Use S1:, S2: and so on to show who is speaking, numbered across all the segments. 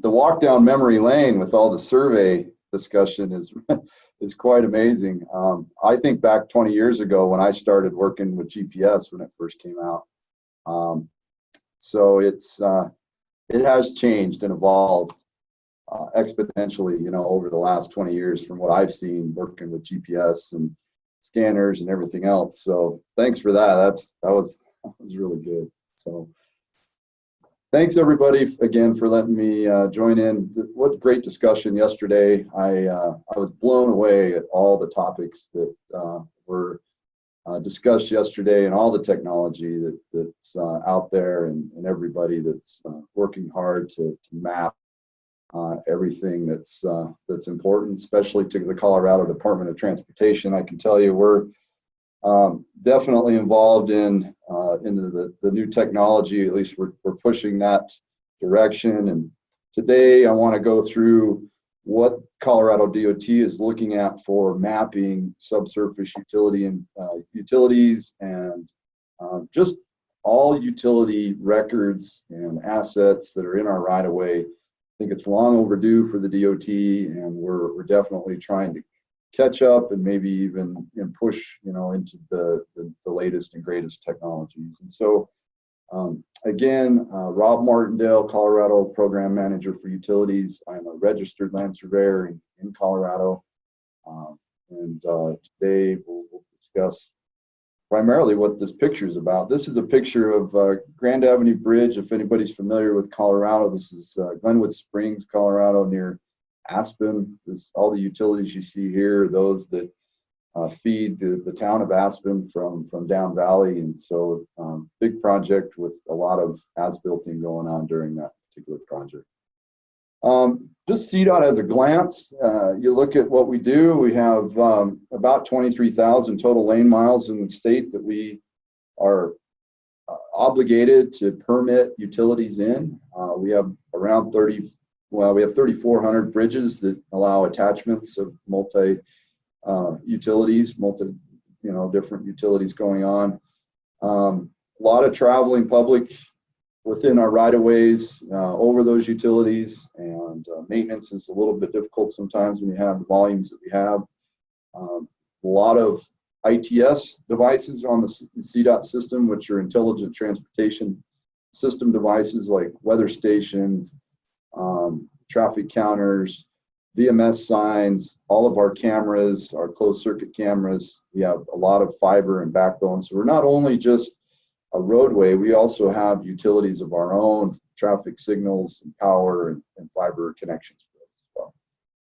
S1: the walk down memory lane with all the survey discussion is is quite amazing. I think back 20 years ago when I started working with GPS when it first came out. So it has changed and evolved exponentially, over the last 20 years from what I've seen working with GPS and scanners and everything else. So thanks for that. That was really good. So thanks everybody again for letting me join in. What great discussion yesterday. I was blown away at all the topics that were discussed yesterday and all the technology that's out there and everybody that's working hard to map everything that's important, especially to the Colorado Department of Transportation. I can tell you we're definitely involved in the new technology. At least we're pushing that direction. And today I want to go through what Colorado DOT is looking at for mapping subsurface utilities and just all utility records and assets that are in our right of way. I think it's long overdue for the DOT, and we're definitely trying to catch up and maybe even push into the latest and greatest technologies. And so again, Rob Martindale, Colorado Program Manager for Utilities. I'm a registered land surveyor in Colorado, and today we'll discuss primarily what this picture is about. This is a picture of Grand Avenue Bridge. If anybody's familiar with Colorado, this is Glenwood Springs, Colorado, near Aspen. All the utilities you see here are those that feed the town of Aspen from down valley. And so big project with a lot of as-builting going on during that particular project. Just CDOT as a glance, you look at what we do. We have about 23,000 total lane miles in the state that we are obligated to permit utilities in. We have around 3,400 bridges that allow attachments of utilities, different utilities going on. A lot of traveling public within our right-of-ways over those utilities, and maintenance is a little bit difficult sometimes when you have the volumes that we have. A lot of ITS devices on the CDOT system, which are intelligent transportation system devices like weather stations, traffic counters, VMS signs, all of our cameras, our closed circuit cameras. We have a lot of fiber and backbone. So we're not only just a roadway, we also have utilities of our own, traffic signals and power and fiber connections. So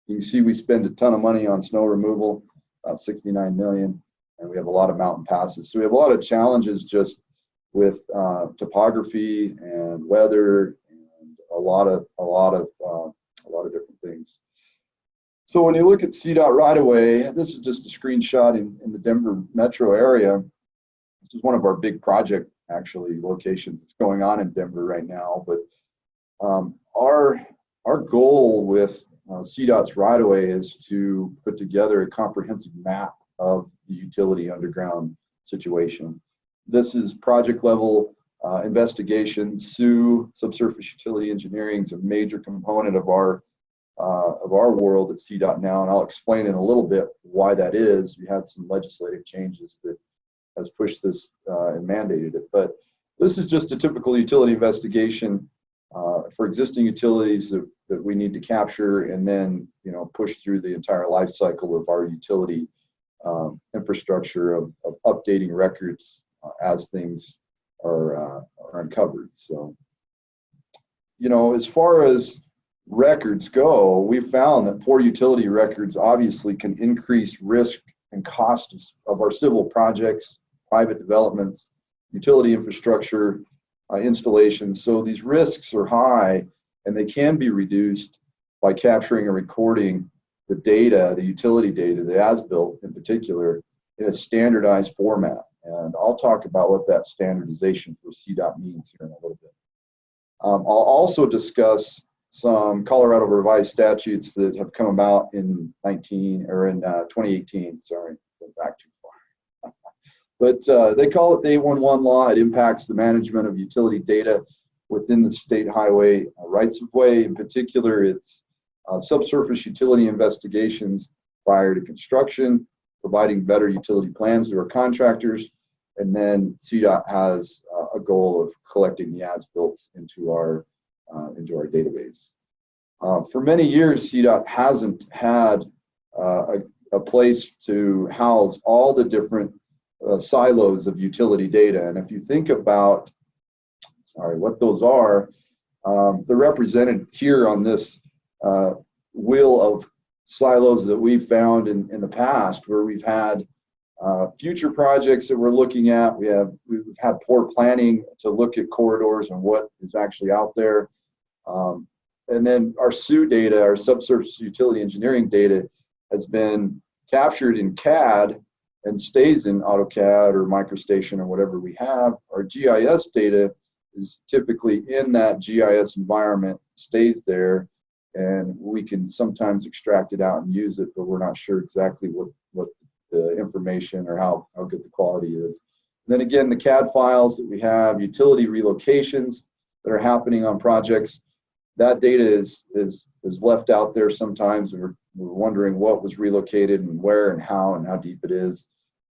S1: you can see we spend a ton of money on snow removal, about $69 million, and we have a lot of mountain passes. So we have a lot of challenges just with topography and weather and a lot of different things. So when you look at CDOT right away, this is just a screenshot in the Denver metro area. This is one of our big project locations that's going on in Denver right now. But our goal with CDOT's right away is to put together a comprehensive map of the utility underground situation. This is project level investigation. SUE, subsurface utility engineering, is a major component of our world at CDOT now, and I'll explain in a little bit why that is. We had some legislative changes that has pushed this and mandated it, but this is just a typical utility investigation for existing utilities that we need to capture and then push through the entire life cycle of our utility infrastructure of updating records as things are uncovered. So as far as records go, we found that poor utility records obviously can increase risk and cost of our civil projects, private developments, utility infrastructure installations. So these risks are high, and they can be reduced by capturing and recording the data, the utility data, the as-built in particular, in a standardized format. And I'll talk about what that standardization for CDOT means here in a little bit. I'll also discuss some Colorado revised statutes that have come about in 2018. Sorry, going back too far. But they call it the 811 law. It impacts the management of utility data within the state highway rights of way. In particular, it's subsurface utility investigations prior to construction, providing better utility plans to our contractors, and then CDOT has a goal of collecting the as-built into our database. For many years, CDOT hasn't had a place to house all the different silos of utility data. And if you think about, what those are, they're represented here on this wheel of silos that we've found in the past, where we've had future projects that we're looking at. We've had poor planning to look at corridors and what is actually out there. And then our SU data, our subsurface utility engineering data, has been captured in CAD and stays in AutoCAD or MicroStation or whatever we have. Our GIS data is typically in that GIS environment, stays there, and we can sometimes extract it out and use it, but we're not sure exactly what the information or how good the quality is. And then again, the CAD files that we have, utility relocations that are happening on projects, that data is left out there sometimes, and we're wondering what was relocated and where and how deep it is.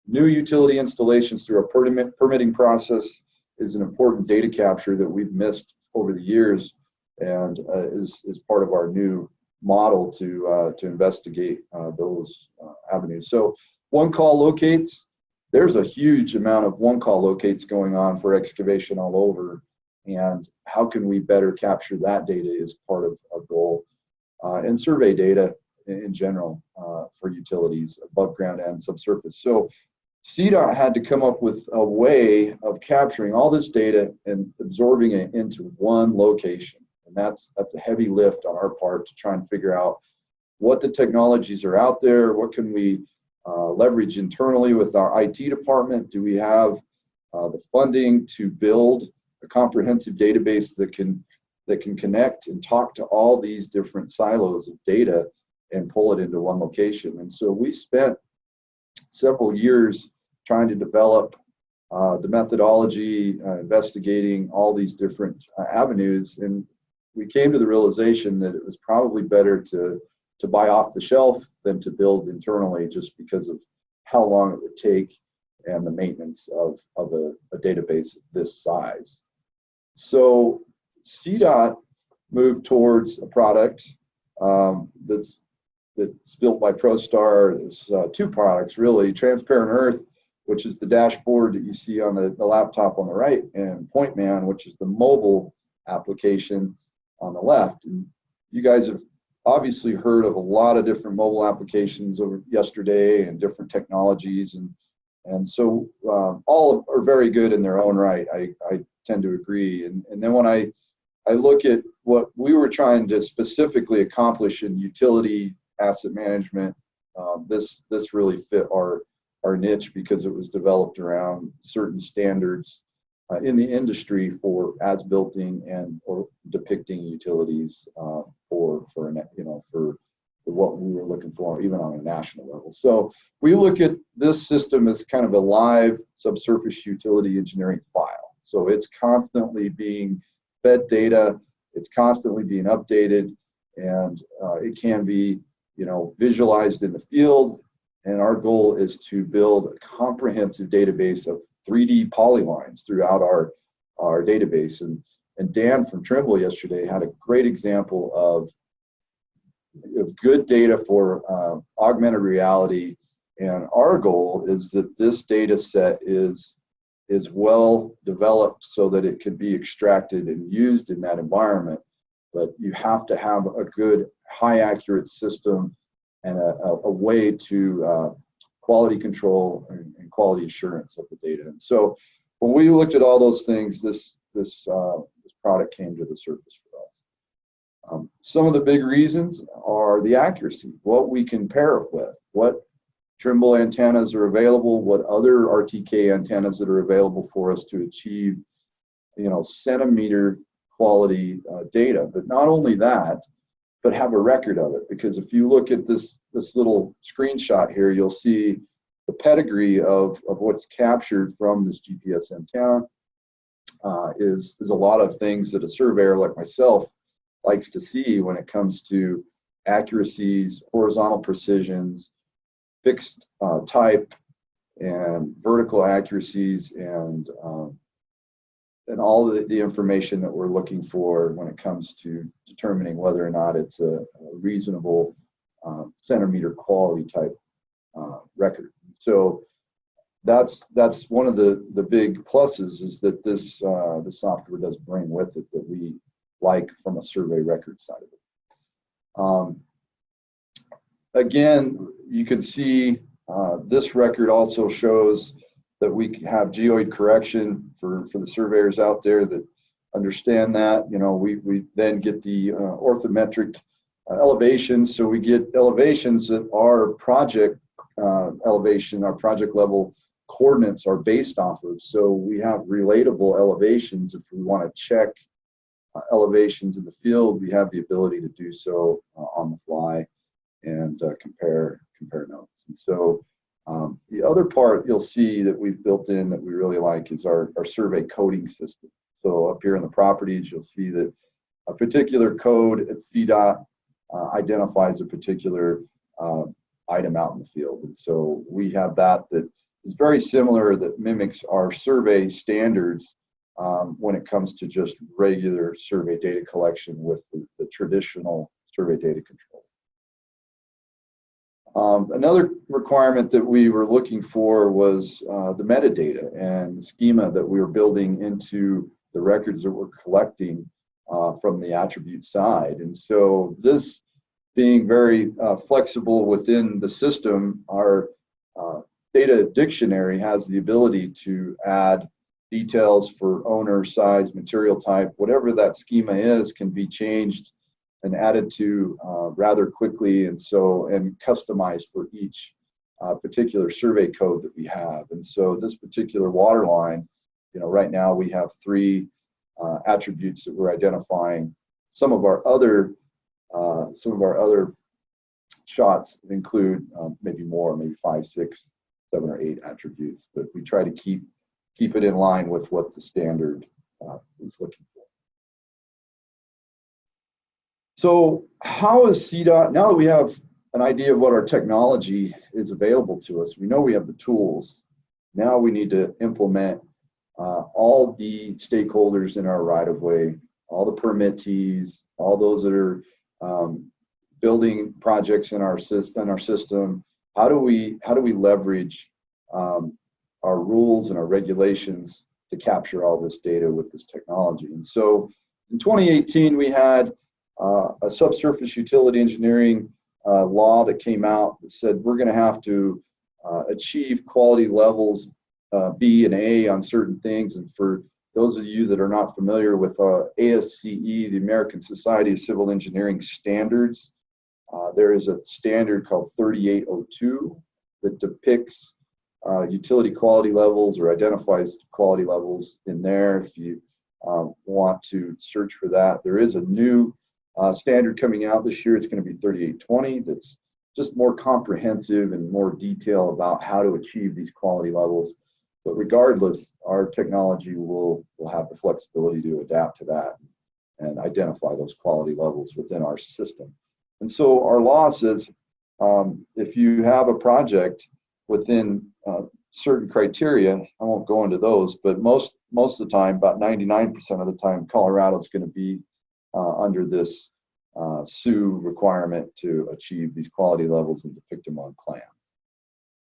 S1: New utility installations through a permitting process is an important data capture that we've missed over the years, and is part of our new model to investigate those avenues. So one call locates, there's a huge amount of one call locates going on for excavation all over, and how can we better capture that data is part of our goal. And survey data in general for utilities, above ground and subsurface. So CDOT had to come up with a way of capturing all this data and absorbing it into one location. And that's a heavy lift on our part to try and figure out what the technologies are out there, what can we leverage internally with our IT department. Do we have the funding to build a comprehensive database that can connect and talk to all these different silos of data and pull it into one location? And so we spent several years trying to develop the methodology, investigating all these different avenues, and we came to the realization that it was probably better to buy off the shelf than to build internally, just because of how long it would take and the maintenance of a database of this size. So CDOT moved towards a product that's built by ProStar. There's two products really: Transparent Earth, which is the dashboard that you see on the laptop on the right, and PointMan, which is the mobile application on the left. And you guys have obviously heard of a lot of different mobile applications over yesterday and different technologies, and so all are very good in their own right. I tend to agree. And then when I look at what we were trying to specifically accomplish in utility asset management, this really fit our niche, because it was developed around certain standards in the industry for as-builting and or depicting utilities for what we were looking for, even on a national level. So we look at this system as kind of a live subsurface utility engineering file. So it's constantly being fed data, it's constantly being updated, and it can be visualized in the field. And our goal is to build a comprehensive database of 3D polylines throughout our database. And Dan from Trimble yesterday had a great example of good data for augmented reality. And our goal is that this data set is well developed so that it can be extracted and used in that environment. But you have to have a good, high accurate system and a way to quality control and quality assurance of the data. And so when we looked at all those things, this product came to the surface for us. Some of the big reasons are the accuracy, what we can pair it with, what Trimble antennas are available, what other RTK antennas that are available for us to achieve, centimeter quality data. But not only that, but have a record of it. Because if you look at this little screenshot here, you'll see the pedigree of what's captured from this GPS antenna. is a lot of things that a surveyor like myself likes to see when it comes to accuracies, horizontal precisions, fixed type, and vertical accuracies, and all the information that we're looking for when it comes to determining whether or not it's a reasonable centimeter quality type record. So that's one of the big pluses, is that this the software does bring with it that we like from a survey record side of it. Again, you can see this record also shows that we have geoid correction for the surveyors out there that understand that. You know, we then get the orthometric elevations, so we get elevations that our project elevation, our project level coordinates are based off of. So we have relatable elevations. If we want to check elevations in the field, we have the ability to do so on the fly and compare notes. And so the other part you'll see that we've built in that we really like is our survey coding system. So up here in the properties, you'll see that a particular code at CDOT identifies a particular item out in the field. And so we have that is very similar, that mimics our survey standards when it comes to just regular survey data collection with the traditional survey data control. Another requirement that we were looking for was the metadata and the schema that we were building into the records that we're collecting from the attribute side. And so this being very flexible within the system, our data dictionary has the ability to add details for owner, size, material type, whatever that schema is can be changed and added to rather quickly, and customized for each particular survey code that we have. And so this particular water line, you know, right now we have 3 attributes that we're identifying. Some of our other shots include maybe more, maybe 5, 6, 7, or 8 attributes, but we try to keep it in line with what the standard is looking for. So how is CDOT, now that we have an idea of what our technology is available to us, we know we have the tools. Now we need to implement all the stakeholders in our right-of-way, all the permittees, all those that are building projects in our system. How do we leverage our rules and our regulations to capture all this data with this technology? And so in 2018, we had a subsurface utility engineering law that came out that said we're going to have to achieve quality levels B and A on certain things. And for those of you that are not familiar with ASCE, the American Society of Civil Engineering Standards, there is a standard called 3802 that depicts utility quality levels or identifies quality levels in there. If you want to search for that, there is a new standard coming out this year. It's going to be 3820. That's just more comprehensive and more detail about how to achieve these quality levels. But regardless, our technology will have the flexibility to adapt to that and identify those quality levels within our system. And so our law says if you have a project within certain criteria, I won't go into those, but most of the time, about 99% of the time, Colorado is going to be under this SUE requirement to achieve these quality levels and depict them on plans.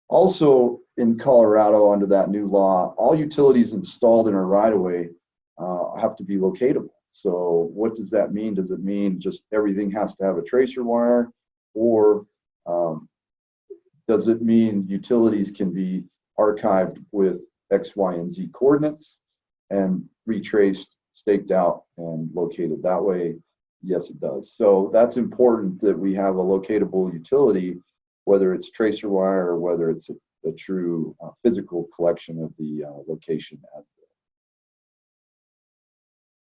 S1: Also in Colorado, under that new law, all utilities installed in a right-of-way have to be locatable. So what does that mean? Does it mean just everything has to have a tracer wire, or does it mean utilities can be archived with X, Y, and Z coordinates and retraced, staked out, and located that way? Yes, it does. So that's important that we have a locatable utility, whether it's tracer wire or whether it's a true physical collection of the location as well.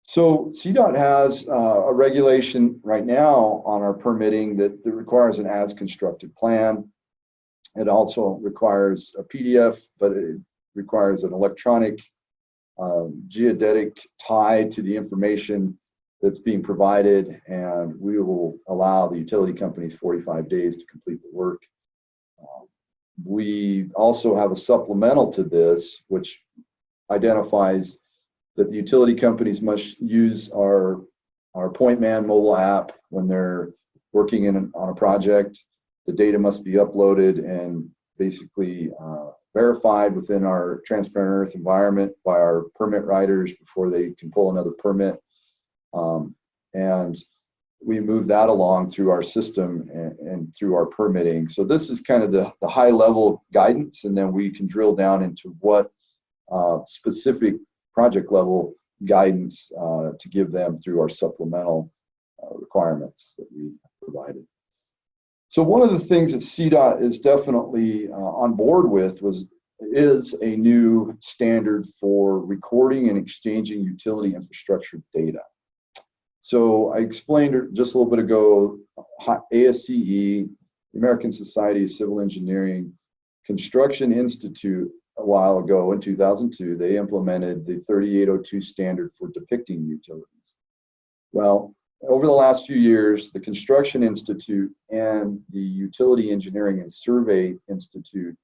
S1: So CDOT has a regulation right now on our permitting that requires an as constructed plan. It also requires a PDF, but it requires an electronic geodetic tie to the information that's being provided, and we will allow the utility companies 45 days to complete the work. We also have a supplemental to this, which identifies that the utility companies must use our PointMan mobile app when they're working on a project. The data must be uploaded and basically verified within our Transparent Earth environment by our permit writers before they can pull another permit. And we move that along through our system and through our permitting. So this is kind of the high level guidance, and then we can drill down into what specific project level guidance to give them through our supplemental requirements that we provided. So one of the things that CDOT is definitely on board with is a new standard for recording and exchanging utility infrastructure data. So I explained just a little bit ago, ASCE, the American Society of Civil Engineering Construction Institute, a while ago in 2002, they implemented the 3802 standard for depicting utilities. Well, over the last few years, the Construction Institute and the Utility Engineering and Survey Institute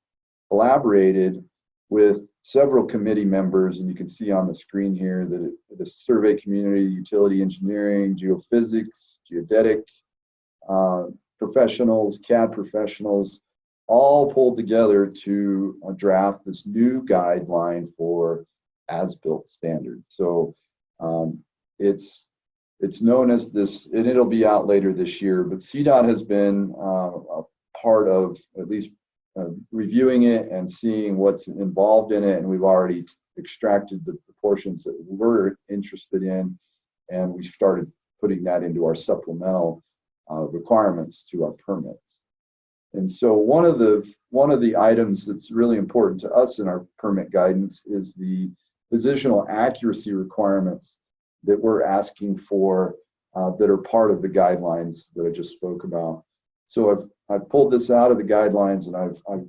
S1: collaborated with several committee members, and you can see on the screen here that the survey community, utility engineering, geophysics, geodetic professionals, CAD professionals, all pulled together to draft this new guideline for as-built standard. So it's known as this, and it'll be out later this year, but CDOT has been a part of at least reviewing it and seeing what's involved in it, and we've already extracted the portions that we're interested in, and we started putting that into our supplemental requirements to our permits. And so one of the items that's really important to us in our permit guidance is the positional accuracy requirements that we're asking for that are part of the guidelines that I just spoke about. So I've pulled this out of the guidelines, and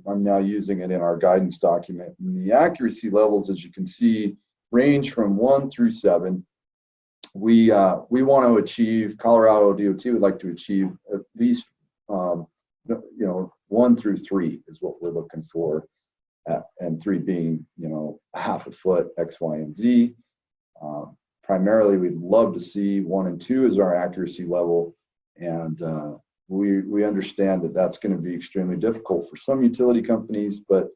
S1: I'm now using it in our guidance document. And the accuracy levels, as you can see, range from 1 through 7. We want to achieve, Colorado DOT would like to achieve at least 1 through 3 is what we're looking for, and 3 being ½ a foot X, Y, and Z. Primarily, we'd love to see 1 and 2 as our accuracy level, and we understand that that's going to be extremely difficult for some utility companies, but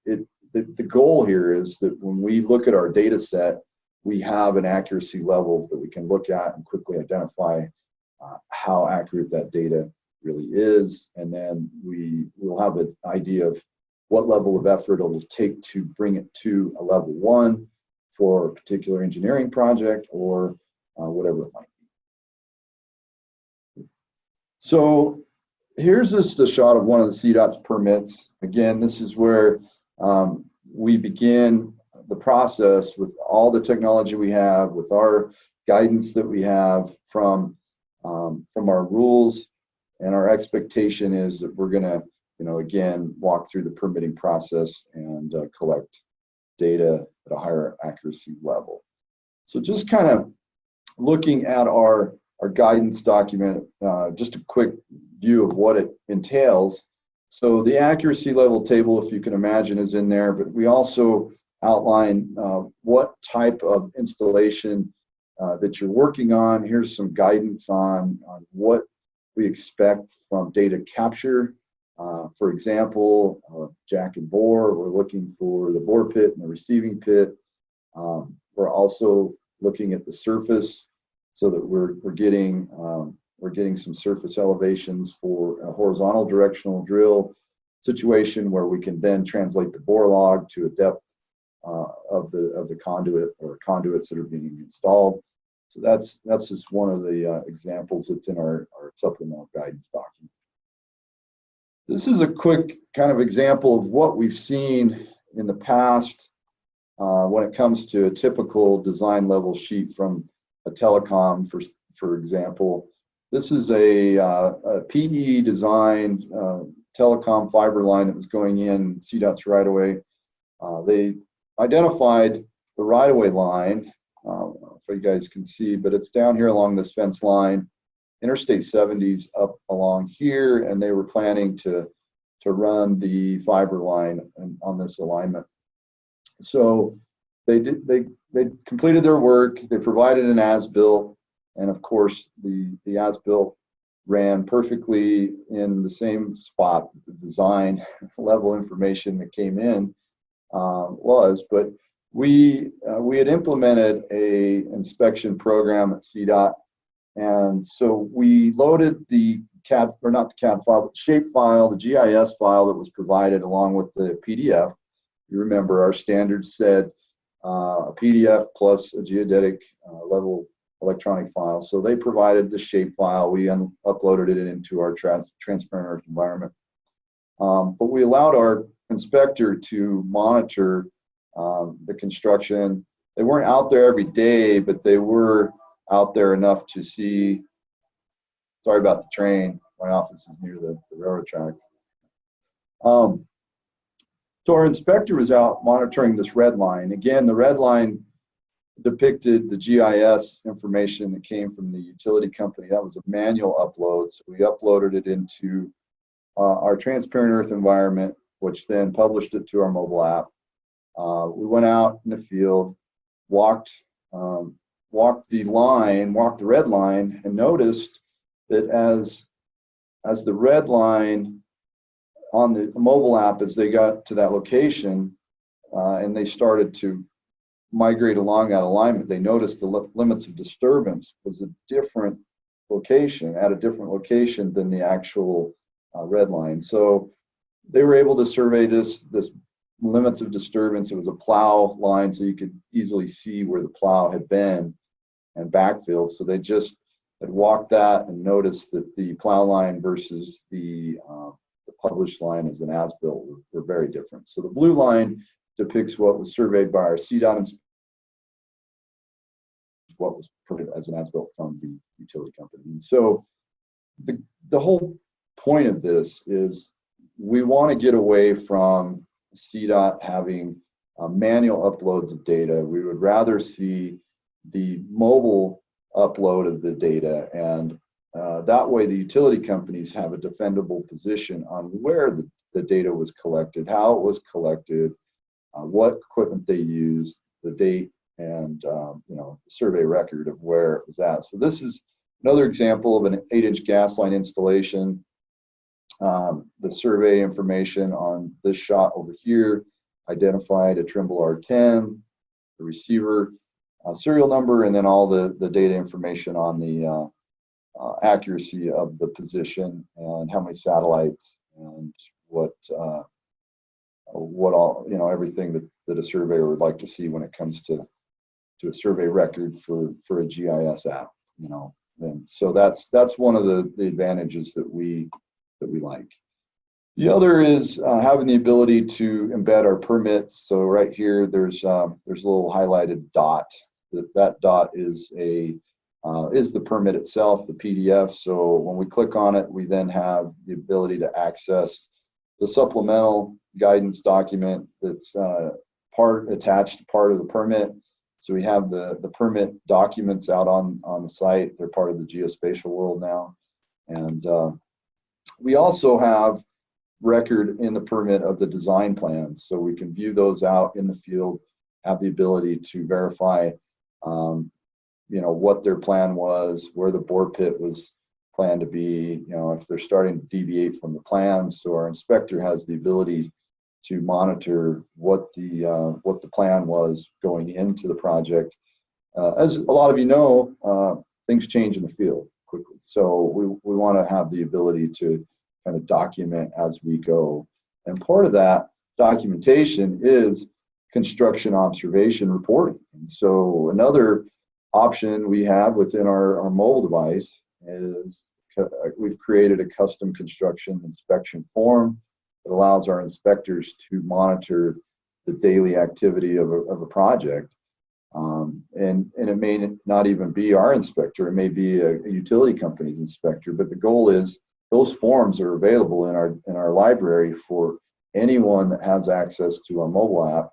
S1: the goal here is that when we look at our data set, we have an accuracy level that we can look at and quickly identify how accurate that data really is, and then we will have an idea of what level of effort it will take to bring it to a level 1 for a particular engineering project or whatever it might be. So here's just a shot of one of the CDOT's permits. Again, this is where we begin the process with all the technology we have, with our guidance that we have from our rules, and our expectation is that we're going to, again, walk through the permitting process and collect data at a higher accuracy level. So just kind of looking at our guidance document, just a quick view of what it entails. So the accuracy level table, if you can imagine, is in there, but we also outline what type of installation that you're working on. Here's some guidance on what we expect from data capture. For example, jack and bore, we're looking for the bore pit and the receiving pit. We're also looking at the surface so that we're getting some surface elevations for a horizontal directional drill situation where we can then translate the bore log to a depth of the conduit or conduits that are being installed. So that's just one of the examples that's in our supplemental guidance document. This is a quick kind of example of what we've seen in the past when it comes to a typical design level sheet from a telecom, for example. This is a PE designed telecom fiber line that was going in CDOT's right away. They identified the right-of-way line, if you guys can see, but it's down here along this fence line. Interstate 70's up along here, and they were planning to run the fiber line on this alignment. So they completed their work. They provided an as-built, and of course the as-built ran perfectly in the same spot that the design level information that came in was. But we had implemented a inspection program at CDOT, and so we loaded the CAD, or not the CAD file, but the shape file, the GIS file that was provided along with the PDF. You remember our standards said a PDF plus a geodetic level electronic file. So they provided the shape file. We uploaded it into our transparent earth environment. But we allowed our inspector to monitor the construction. They weren't out there every day, but they were out there enough to see. Sorry about the train. My office is near the railroad tracks. So our inspector was out monitoring this red line. Again, the red line depicted the GIS information that came from the utility company. That was a manual upload. So we uploaded it into our transparent earth environment, which then published it to our mobile app. We went out in the field, walked the red line, and noticed that as the red line on the mobile app, as they got to that location and they started to migrate along that alignment, they noticed the limits of disturbance was a different location, at a different location than the actual red line. So they were able to survey this limits of disturbance. It was a plow line, so you could easily see where the plow had been and backfilled. So they just had walked that and noticed that the plow line versus the published line as an as-built were very different. So the blue line depicts what was surveyed by our CDOT inspector, what was printed as an as-built from the utility company. And so the whole point of this is we want to get away from CDOT having manual uploads of data. We would rather see the mobile upload of the data, and that way the utility companies have a defendable position on where the data was collected, how it was collected, what equipment they used, the date, and the survey record of where it was at. So this is another example of an 8-inch gas line installation. The survey information on this shot over here identified a Trimble R10, the receiver serial number, and then all the data information on the accuracy of the position and how many satellites and what all, everything that a surveyor would like to see when it comes to a survey record for a GIS app, And so that's one of the advantages that we like. The other is having the ability to embed our permits. So right here, there's a little highlighted dot. That dot is the permit itself, the PDF. So when we click on it, we then have the ability to access the supplemental guidance document that's attached to part of the permit. So we have the permit documents out on the site. They're part of the geospatial world now. And we also have record in the permit of the design plans. So we can view those out in the field, have the ability to verify what their plan was, where the bore pit was planned to be, if they're starting to deviate from the plans. So our inspector has the ability to monitor what the plan was going into the project. As a lot of you know, things change in the field quickly. So we want to have the ability to kind of document as we go. And part of that documentation is construction observation reporting. And so another option we have within our mobile device is we've created a custom construction inspection form that allows our inspectors to monitor the daily activity of a project. And it may not even be our inspector, it may be a utility company's inspector, but the goal is those forms are available in our library for anyone that has access to our mobile app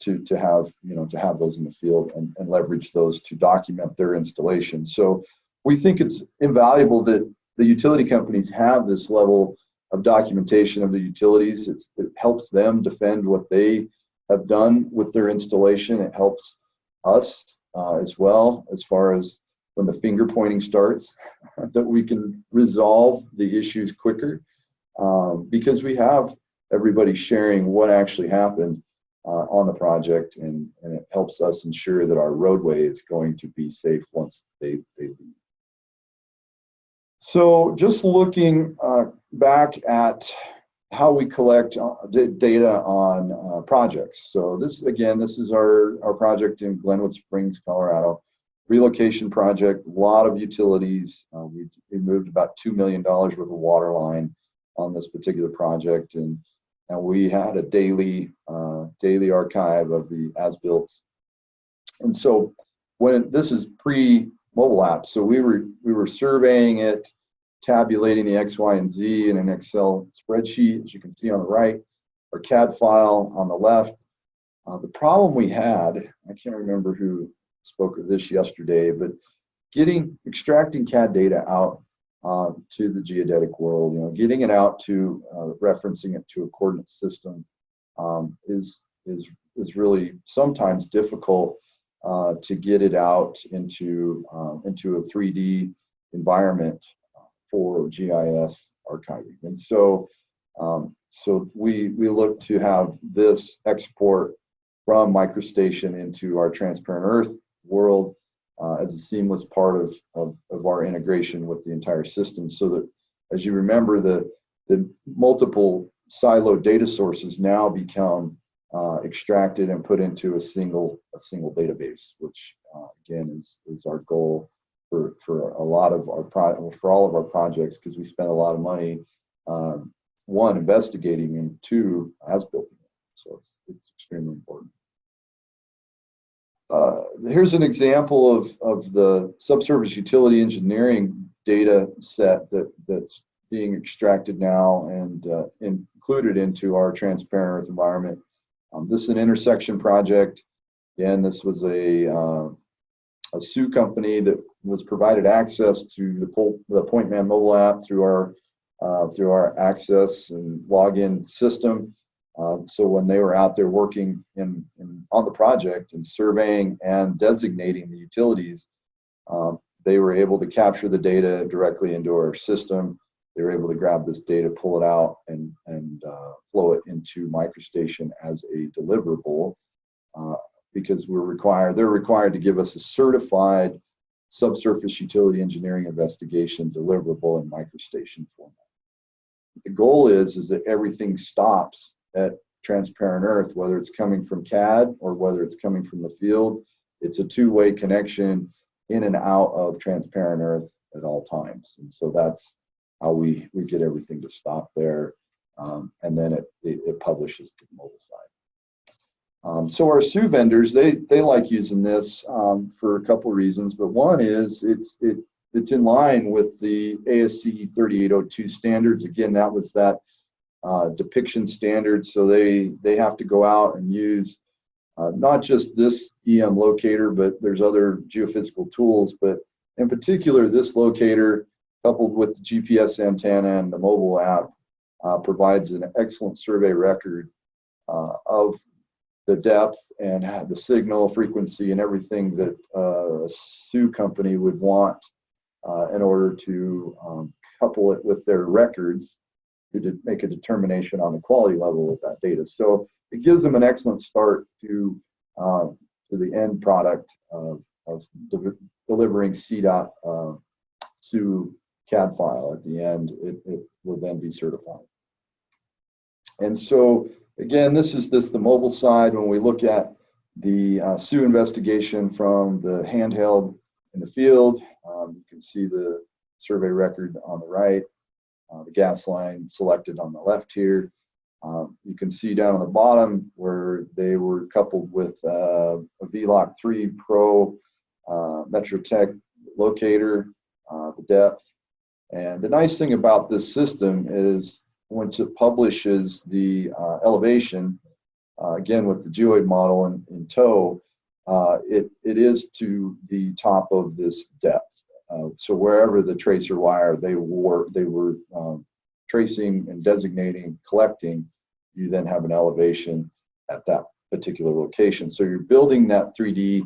S1: to have, to have those in the field and leverage those to document their installation. So we think it's invaluable that the utility companies have this level of documentation of the utilities. It helps them defend what they have done with their installation. It helps us as well, as far as when the finger pointing starts, that we can resolve the issues quicker, because we have everybody sharing what actually happened on the project, and it helps us ensure that our roadway is going to be safe once they leave. So just looking back at how we collect data on projects. So this is our project in Glenwood Springs, Colorado. Relocation project, a lot of utilities. We moved about $2 million worth of water line on this particular project, and we had a daily archive of the as-built. And so when this is pre-mobile app, so we were surveying it, tabulating the X, Y, and Z in an Excel spreadsheet, as you can see on the right, or CAD file on the left. The problem we had, I can't remember who spoke of this yesterday, but extracting CAD data out to the geodetic world, getting it out to referencing it to a coordinate system is really sometimes difficult to get it out into a 3D environment for GIS archiving. And so we look to have this export from MicroStation into our Transparent Earth world as a seamless part of our integration with the entire system, so that, as you remember, the multiple siloed data sources now become extracted and put into a single database, which again is our goal for a lot of our for all of our projects, because we spend a lot of money, one, investigating, and two, as building it. So it's extremely important. Here's an example of the subsurface utility engineering data set that's being extracted now and included into our Transparent Earth environment. This is an intersection project. Again, this was a Sioux company that was provided access to the PointMan mobile app through our access and login system. So when they were out there working on the project and surveying and designating the utilities, they were able to capture the data directly into our system. They were able to grab this data, pull it out, and flow it into MicroStation as a deliverable, because they're required to give us a certified subsurface utility engineering investigation deliverable in MicroStation format. The goal is that everything stops at Transparent Earth, whether it's coming from CAD or whether it's coming from the field. It's a two-way connection in and out of Transparent Earth at all times. And so that's how we get everything to stop there. And then it publishes to the mobile side. So our Sioux vendors, they like using this for a couple of reasons, but one is it's in line with the ASCE 3802 standards. Again, that was that depiction standard, so they have to go out and use not just this EM locator, but there's other geophysical tools, but in particular this locator coupled with the GPS antenna and the mobile app provides an excellent survey record of the depth and the signal frequency and everything that a Sioux company would want in order to couple it with their records to make a determination on the quality level of that data. So it gives them an excellent start to the end product of delivering CDOT Sioux CAD file. At the end, it will then be certified. And so again, this is the mobile side. When we look at the Sioux investigation from the handheld in the field, you can see the survey record on the right. The gas line selected on the left here. You can see down on the bottom where they were coupled with a VLOC 3 Pro Metrotech locator, the depth. And the nice thing about this system is once it publishes the elevation, again, with the geoid model in tow, it is to the top of this depth. So wherever the tracer wire they were tracing and designating, collecting, you then have an elevation at that particular location. So you're building that 3D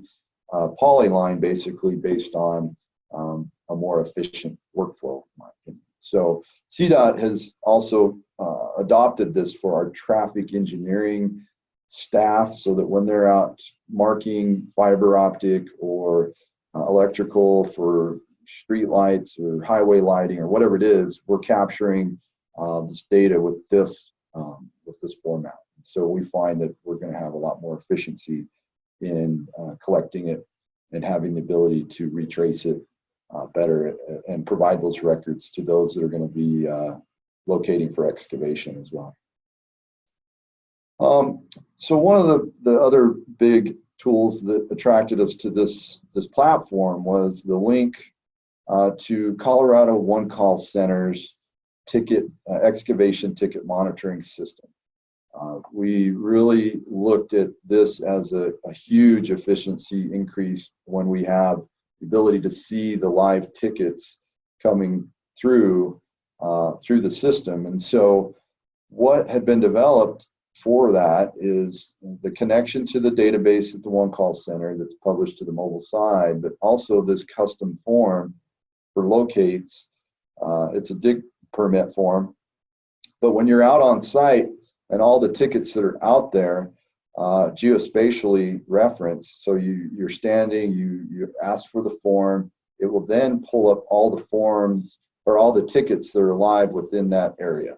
S1: polyline basically based on a more efficient workflow, in my opinion. So CDOT has also adopted this for our traffic engineering staff, so that when they're out marking fiber optic or electrical for street lights or highway lighting or whatever it is, we're capturing this data with this format. So we find that we're going to have a lot more efficiency in collecting it and having the ability to retrace it better and provide those records to those that are going to be locating for excavation as well. So one of the other big tools that attracted us to this platform was the link to Colorado One Call Center's excavation ticket monitoring system. We really looked at this as a huge efficiency increase when we have the ability to see the live tickets coming through the system. And so what had been developed for that is the connection to the database at the One Call Center that's published to the mobile side, but also this custom form for locates. It's a dig permit form, but when you're out on site and all the tickets that are out there geospatially referenced, so you're standing, you ask for the form, it will then pull up all the forms or all the tickets that are live within that area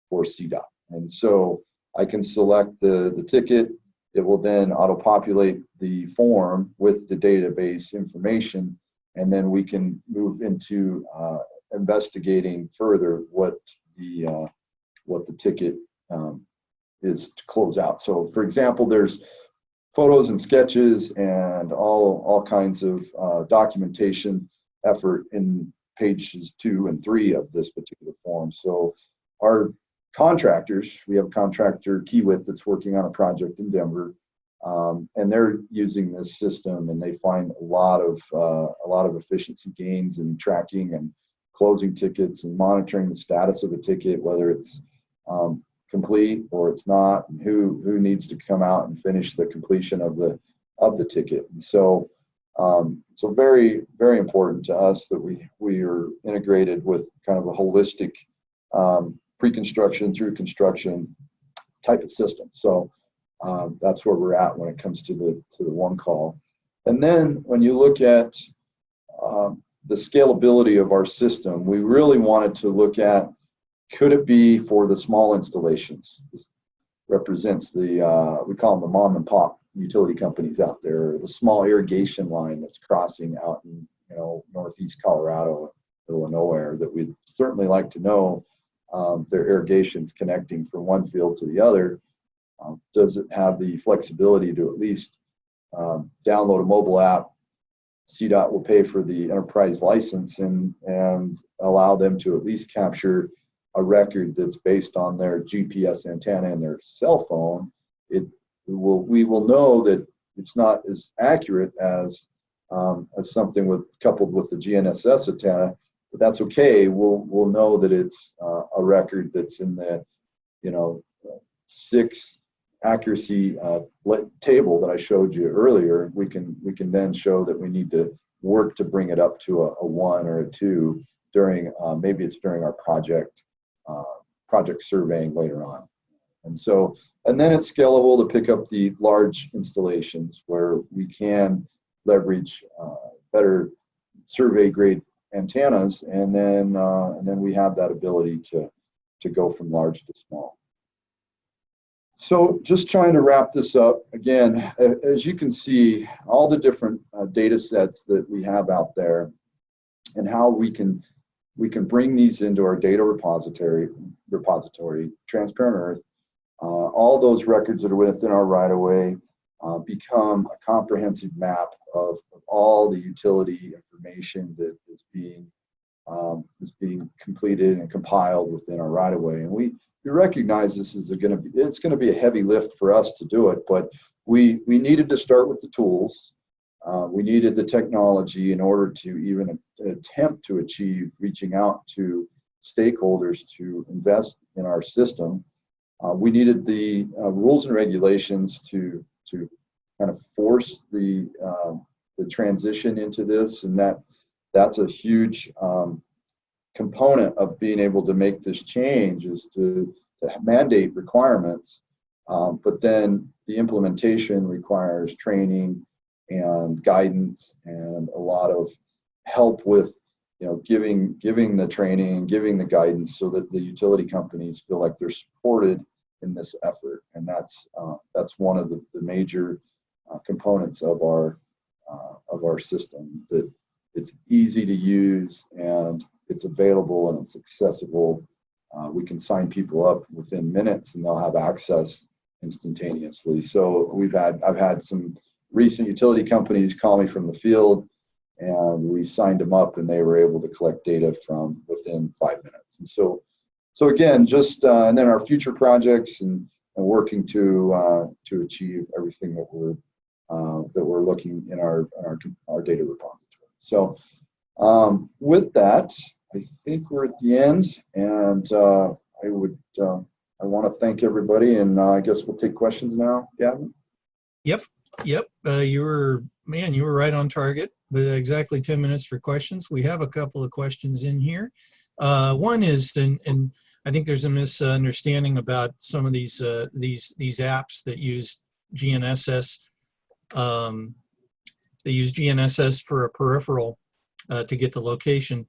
S1: for CDOT. And so I can select the ticket. It will then auto-populate the form with the database information, and then we can move into investigating further what the ticket is to close out. So, for example, there's photos and sketches and all kinds of documentation effort in pages 2 and 3 of this particular form. So, our contractors, we have a contractor, Kiewit, that's working on a project in Denver, and they're using this system, and they find a lot of efficiency gains in tracking and closing tickets and monitoring the status of a ticket, whether it's complete or it's not, and who needs to come out and finish the completion of the ticket. And so so very, very important to us that we are integrated with kind of a holistic pre-construction through construction type of system. So that's where we're at when it comes to the One Call. And then when you look at the scalability of our system, we really wanted to look at, could it be for the small installations? This represents the, we call them the mom and pop utility companies out there, the small irrigation line that's crossing out in, northeast Colorado, middle of nowhere, that we'd certainly like to know their irrigation's connecting from one field to the other. Does it have the flexibility to at least download a mobile app? CDOT will pay for the enterprise license and allow them to at least capture a record that's based on their GPS antenna and their cell phone. We will know that it's not as accurate as something coupled with the GNSS antenna, but that's okay. We'll know that it's a record that's in the 6 accuracy table that I showed you earlier. We can then show that we need to work to bring it up to a 1 or a 2 during maybe it's during our project surveying later on. And then it's scalable to pick up the large installations where we can leverage better survey grade antennas, and then we have that ability to go from large to small. So just trying to wrap this up, again, as you can see, all the different data sets that we have out there and how we can bring these into our data repository, Transparent Earth, all those records that are within our right-of-way become a comprehensive map of all the utility information that is being completed and compiled within our right-of-way. And we recognize this is it's going to be a heavy lift for us to do it, but we needed to start with the tools. We needed the technology in order to even attempt to achieve reaching out to stakeholders to invest in our system. We needed the rules and regulations to kind of force the transition into this, and that's a huge component of being able to make this change, is to mandate requirements, but then the implementation requires training and guidance and a lot of help with giving the training, giving the guidance, so that the utility companies feel like they're supported in this effort. And that's one of the major components of our system, that it's easy to use and it's available and it's accessible. We can sign people up within minutes and they'll have access instantaneously. So I've had some recent utility companies call me from the field, and we signed them up and they were able to collect data from within 5 minutes. And so again, just and then our future projects and working to achieve everything that we're looking in our data repository. So with that, I think we're at the end, and I want to thank everybody, and I guess we'll take questions now, Gavin.
S2: Yep. You were right on target with exactly 10 minutes for questions. We have a couple of questions in here. One is, and I think there's a misunderstanding about some of these apps that use GNSS. They use GNSS for a peripheral to get the location,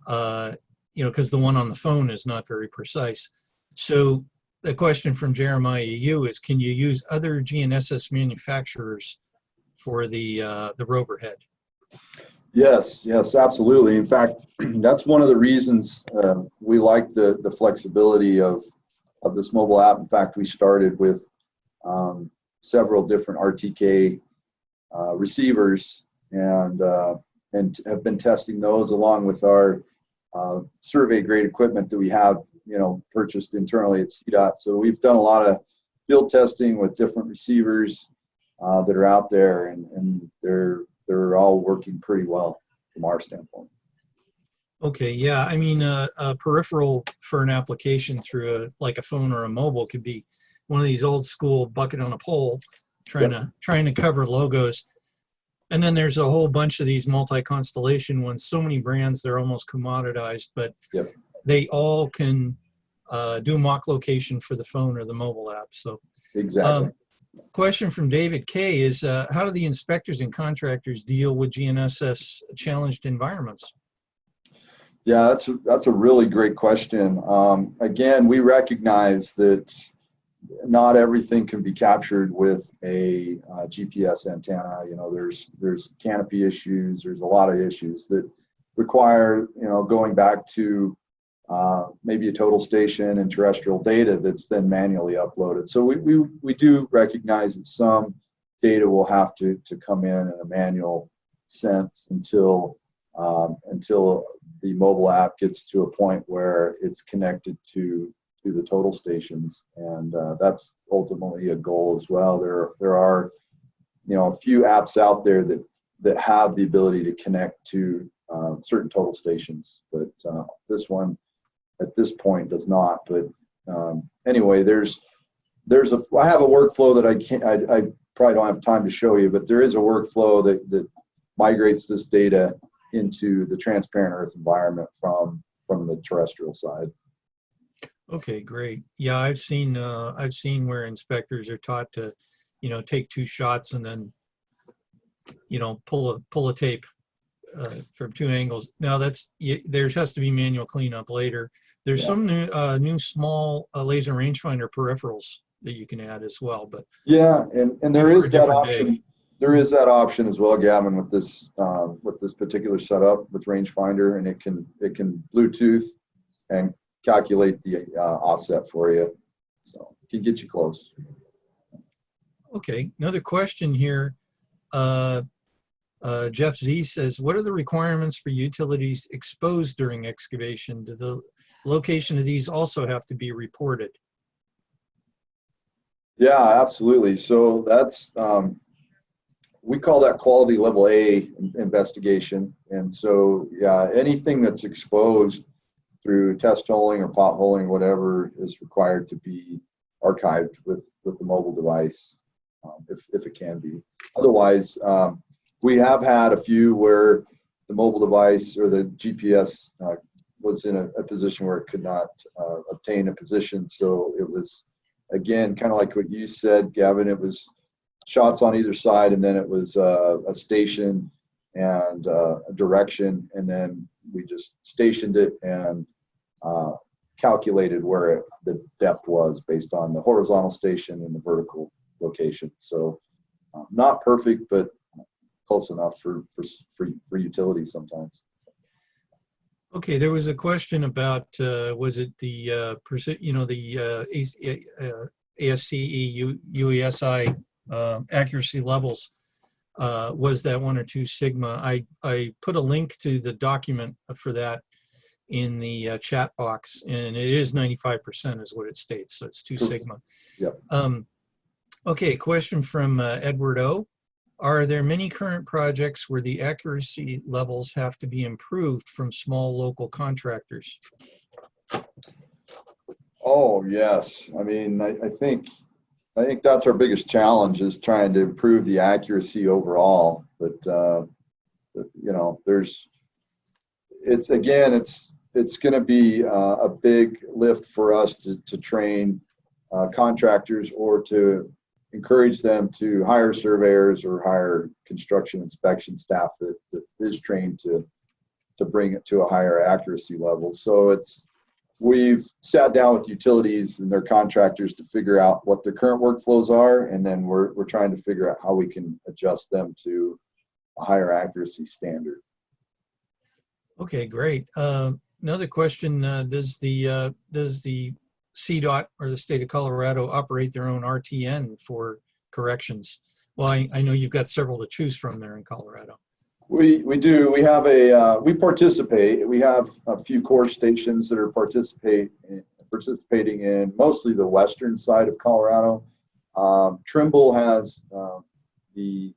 S2: because the one on the phone is not very precise. So the question from Jeremiah Yu is, can you use other GNSS manufacturers for the rover head?
S1: Yes, absolutely. In fact, that's one of the reasons we like the flexibility of this mobile app. In fact, we started with several different RTK receivers and have been testing those along with our survey grade equipment that we have purchased internally at CDOT. So we've done a lot of field testing with different receivers that are out there, and they're all working pretty well from our standpoint.
S2: Okay, yeah. I mean, a peripheral for an application through like a phone or a mobile could be one of these old school bucket on a pole trying to cover logos. And then there's a whole bunch of these multi-constellation ones, so many brands, they're almost commoditized, but they all can do mock location for the phone or the mobile app. So
S1: exactly.
S2: Question from David K is, how do the inspectors and contractors deal with GNSS challenged environments?
S1: Yeah, that's a really great question. Again, we recognize that not everything can be captured with a GPS antenna. There's canopy issues. There's a lot of issues that require, going back to maybe a total station and terrestrial data that's then manually uploaded. So we do recognize that some data will have to come in a manual sense until the mobile app gets to a point where it's connected to the total stations, and that's ultimately a goal as well. There are a few apps out there that have the ability to connect to certain total stations, but this one at this point does not. But anyway, I have a workflow that I probably don't have time to show you, but there is a workflow that migrates this data into the transparent Earth environment from the terrestrial side.
S2: Okay, great. Yeah, I've seen where inspectors are taught to, take 2 shots and then, pull a tape from 2 angles. Now there has to be manual cleanup later. There's some new small laser rangefinder peripherals that you can add as well. But
S1: and there is that option. Day. There is that option as well, Gavin, with this particular setup with rangefinder, and it can Bluetooth and calculate the offset for you, so it can get you close.
S2: Okay, another question here. Jeff Z says, what are the requirements for utilities exposed during excavation? Do the location of these also have to be reported?
S1: Yeah, absolutely. So that's, we call that quality level A investigation. And so, yeah, anything that's exposed through test holing or potholing, whatever, is required to be archived with the mobile device, if it can be. Otherwise, we have had a few where the mobile device or the GPS was in a position where it could not obtain a position. So it was, again, kind of like what you said, Gavin, it was shots on either side, and then it was a station and a direction, and then we just stationed it and calculated where the depth was based on the horizontal station and the vertical location. So not perfect, but close enough for utilities sometimes.
S2: Okay, there was a question about was it the ASCE UESI accuracy levels? Was that 1 or 2 sigma? I put a link to the document for that in the chat box, and it is 95% is what it states, so it's 2 sigma.
S1: Yep.
S2: Okay, question from Edward O. Are there many current projects where the accuracy levels have to be improved from small local contractors?
S1: Oh, yes. I mean, I think that's our biggest challenge, is trying to improve the accuracy overall. But you know, it's going to be a big lift for us to train contractors, or to encourage them to hire surveyors or hire construction inspection staff that is trained to bring it to a higher accuracy level. So we've sat down with utilities and their contractors to figure out what their current workflows are, and then we're trying to figure out how we can adjust them to a higher accuracy standard.
S2: Okay, great. Another question: does the CDOT or the state of Colorado operate their own RTN for corrections? Well, I know you've got several to choose from there in Colorado.
S1: We do. We have we participate. We have a few core stations that are participating in mostly the western side of Colorado. Trimble has the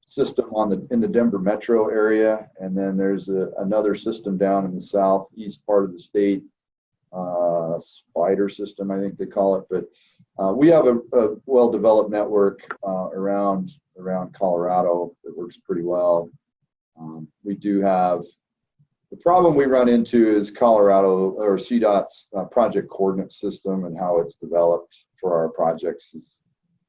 S1: system in the Denver metro area, and then there's another system down in the southeast part of the state, spider system, I think they call it. But we have a well-developed network around Colorado that works pretty well. We do have, the problem we run into is Colorado or CDOT's project coordinate system, and how it's developed for our projects is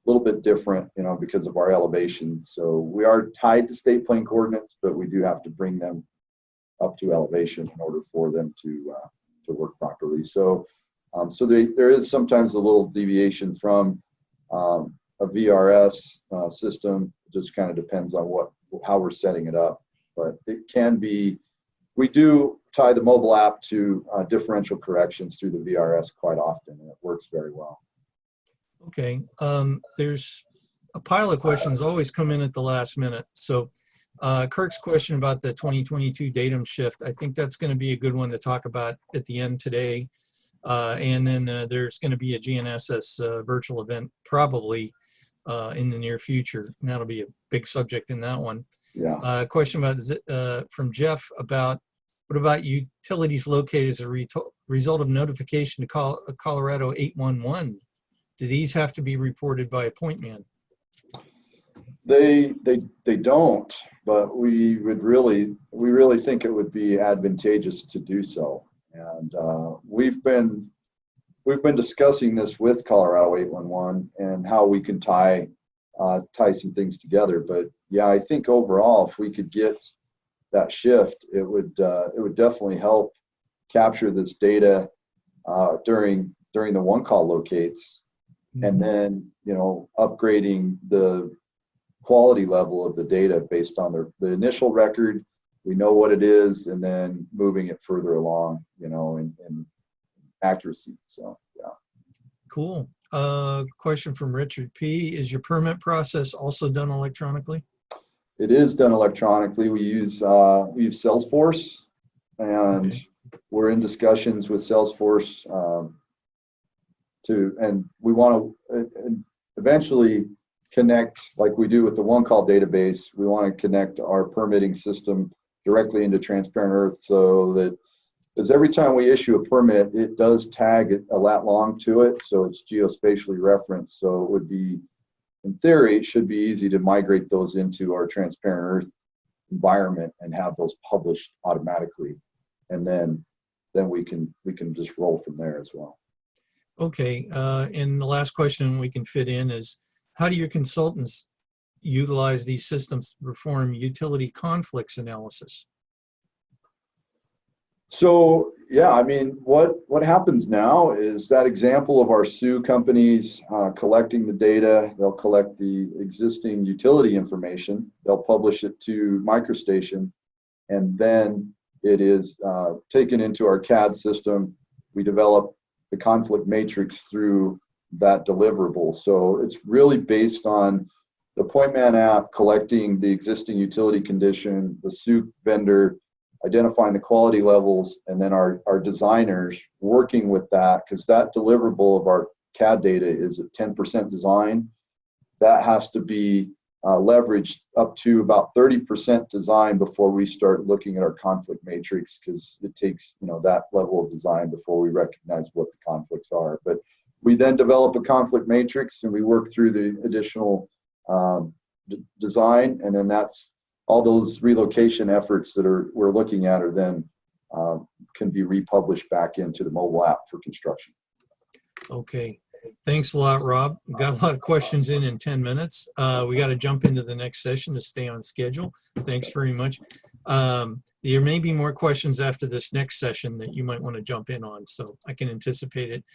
S1: a little bit different, you know, because of our elevation. So we are tied to state plane coordinates, but we do have to bring them up to elevation in order for them to work properly. So there is sometimes a little deviation from a VRS system. It just kind of depends on how we're setting it up. But it can be, we do tie the mobile app to differential corrections through the VRS quite often, and it works very well.
S2: Okay, there's a pile of questions always come in at the last minute. So Kirk's question about the 2022 datum shift, I think that's going to be a good one to talk about at the end today. And then there's going to be a GNSS virtual event probably in the near future, and that'll be a big subject in that one.
S1: Yeah.
S2: Question about from Jeff about what about utilities located as a result of notification to Colorado 811? Do these have to be reported by a point man?
S1: They don't, but we really think it would be advantageous to do so. And we've been discussing this with Colorado 811 and how we can tie some things together. But yeah, I think overall, if we could get that shift, it would definitely help capture this data during the one call locates, and then, you know, upgrading the quality level of the data based on the initial record. We know what it is, and then moving it further along, you know, in accuracy. So yeah.
S2: Cool. Question from Richard P. Is your permit process also done electronically?
S1: It is done electronically. We use Salesforce, and we're in discussions with Salesforce and we want to eventually connect, like we do with the one-call database. We want to connect our permitting system directly into Transparent Earth, so that, because every time we issue a permit, it does tag a lat long to it, so it's geospatially referenced. So it would be, in theory, it should be easy to migrate those into our Transparent Earth environment and have those published automatically, and then we can just roll from there as well.
S2: Okay, and the last question we can fit in is, how do your consultants utilize these systems to perform utility conflicts analysis?
S1: So yeah, I mean, what happens now is that example of our Sioux companies collecting the data. They'll collect the existing utility information. They'll publish it to MicroStation, and then it is taken into our CAD system. We develop the conflict matrix through that deliverable. So it's really based on the PointMan app collecting the existing utility condition, the Sioux vendor identifying the quality levels, and then our designers working with that, because that deliverable of our CAD data is at 10% design. That has to be leveraged up to about 30% design before we start looking at our conflict matrix, because it takes, you know, that level of design before we recognize what the conflicts are. But we then develop a conflict matrix and we work through the additional design, and then that's all those relocation efforts that we're looking at are then can be republished back into the mobile app for construction.
S2: Okay, thanks a lot, Rob. We got a lot of questions in 10 minutes. We got to jump into the next session to stay on schedule. Thanks very much. There may be more questions after this next session that you might want to jump in on, so I can anticipate it.